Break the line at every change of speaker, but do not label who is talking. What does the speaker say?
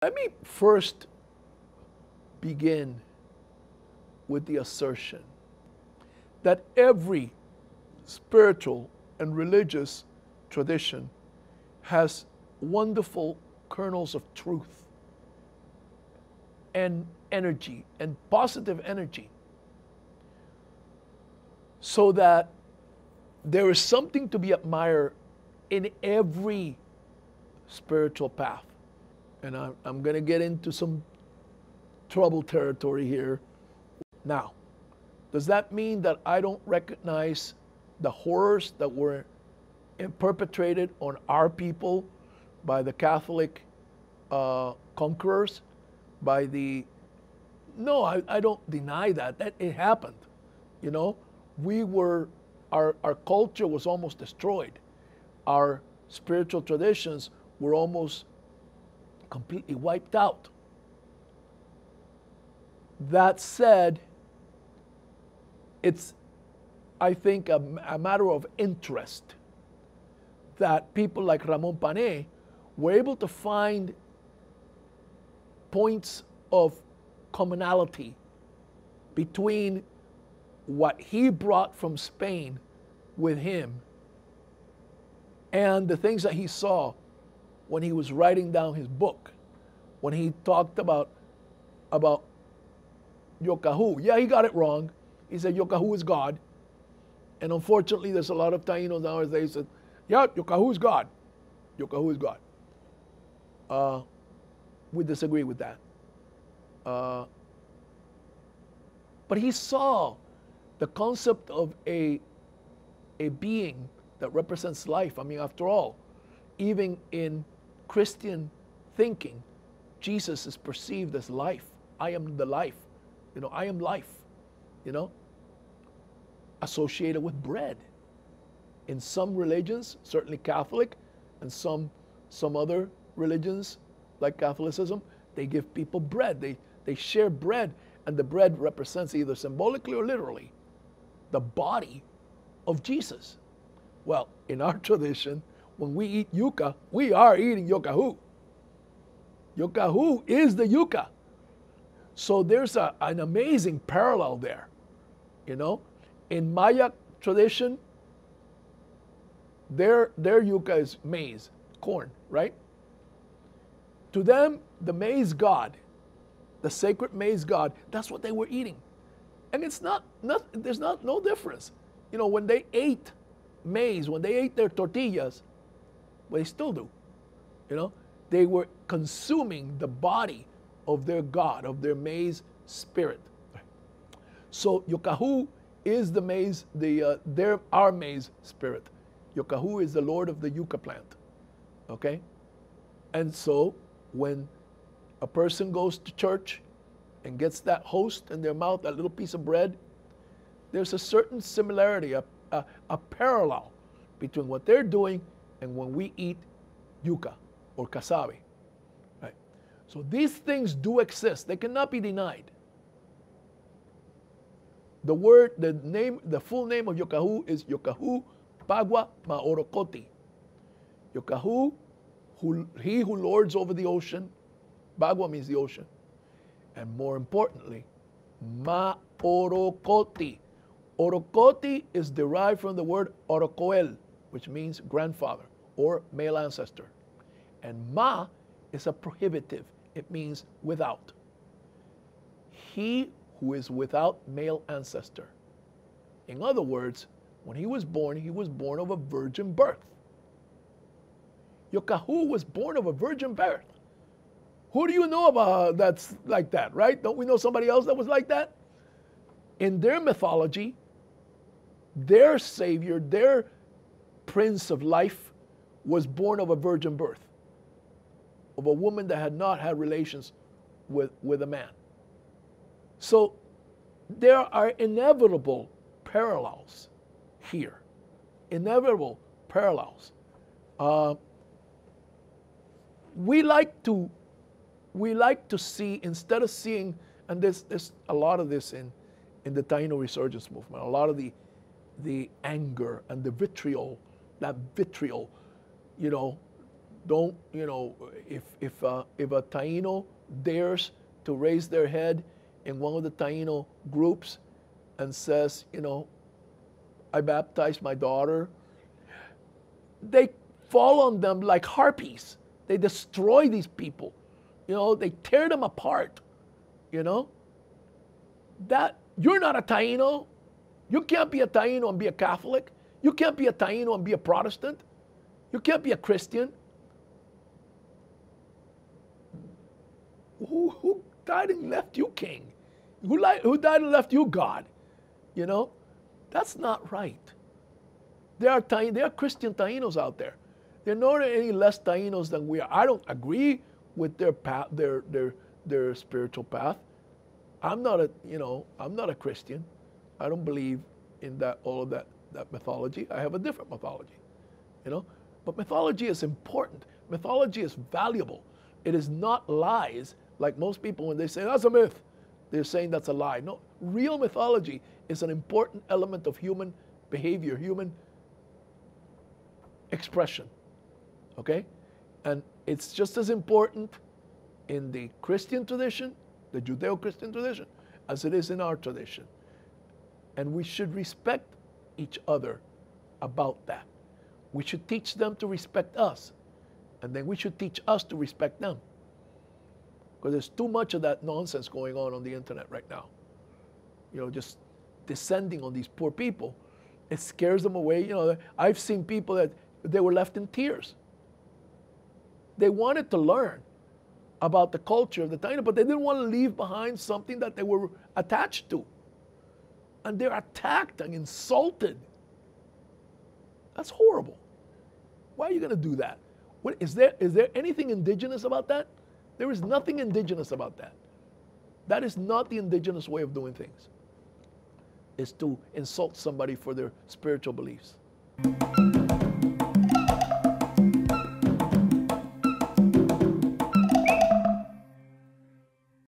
Let me first begin with the assertion that every spiritual and religious tradition has wonderful kernels of truth and energy and positive energy, so that there is something to be admired in every spiritual path. And I'm going to get into some trouble territory here. Now, does that mean that I don't recognize the horrors that were perpetrated on our people by the Catholic conquerors? No, I don't deny that it happened. You know, our culture was almost destroyed. Our spiritual traditions were almost completely wiped out. That said, it's, I think, a matter of interest that people like Ramon Panay were able to find points of commonality between what he brought from Spain with him and the things that he saw when he was writing down his book, when he talked about Yokahu. Yeah, he got it wrong. He said Yokahu is God. And unfortunately, there's a lot of Taínos nowadays that say, yeah, Yokahu is God. Yokahu is God. We disagree with that. But he saw the concept of a being that represents life. I mean, after all, even in Christian thinking, Jesus is perceived as life. I am the life. You know, I am life. You know, associated with bread. In some religions, certainly Catholic, and some other religions like Catholicism, they give people bread. They share bread, and the bread represents either symbolically or literally the body of Jesus. Well, in our tradition, when we eat yuca, we are eating yokahu. Yokahu is the yuca. So there's an amazing parallel there. You know, in Maya tradition, their yuca is maize, corn, right? To them, the maize god, the sacred maize god, that's what they were eating. And it's there's no difference. You know, when they ate maize, when they ate their tortillas, well, they still do, you know, they were consuming the body of their god, of their maize spirit. So Yokahu is the maize, our maize spirit. Yokahu is the Lord of the yucca plant, okay? And so when a person goes to church and gets that host in their mouth, that little piece of bread, there's a certain similarity, a parallel between what they're doing and when we eat yuca or cassave, right? So these things do exist. They cannot be denied. The full name of Yokahu is Yokahu Pagua Maorokoti. Yokahu, he who lords over the ocean. Bagua means the ocean. And more importantly, Maorokoti. Orokoti is derived from the word Orocoel, which means grandfather or male ancestor. And Ma is a prohibitive. It means without. He who is without male ancestor. In other words, when he was born of a virgin birth. Yokahu was born of a virgin birth. Who do you know about that's like that, right? Don't we know somebody else that was like that? In their mythology, their savior, their prince of life, was born of a virgin birth, of a woman that had not had relations with a man. So there are inevitable parallels here, inevitable parallels. We like to see, instead of seeing, and there's a lot of this in the Taíno resurgence movement, a lot of the anger and the vitriol, that vitriol, you know, don't, if a Taíno dares to raise their head in one of the Taíno groups and says, I baptized my daughter, they fall on them like harpies. They destroy these people. They tear them apart. That you're not a Taíno. You can't be a Taíno and be a Catholic. You can't be a Taíno and be a Protestant. You can't be a Christian. Who died and left you king? Who died and left you God? That's not right. There are Christian Taínos out there. They're not any less Taínos than we are. I don't agree with their path, their spiritual path. I'm not a Christian. I don't believe in all of that mythology. I have a different mythology, But mythology is important. Mythology is valuable. It is not lies like most people when they say that's a myth. They're saying that's a lie. No, real mythology is an important element of human behavior, human expression. Okay? And it's just as important in the Christian tradition, the Judeo-Christian tradition, as it is in our tradition. And we should respect each other about that. We should teach them to respect us. And then we should teach us to respect them. Because there's too much of that nonsense going on the internet right now. Just descending on these poor people. It scares them away. I've seen people that they were left in tears. They wanted to learn about the culture of the Taíno, but they didn't want to leave behind something that they were attached to. And they're attacked and insulted. That's horrible. Why are you going to do that? Is there anything indigenous about that? There is nothing indigenous about that. That is not the indigenous way of doing things, is to insult somebody for their spiritual beliefs.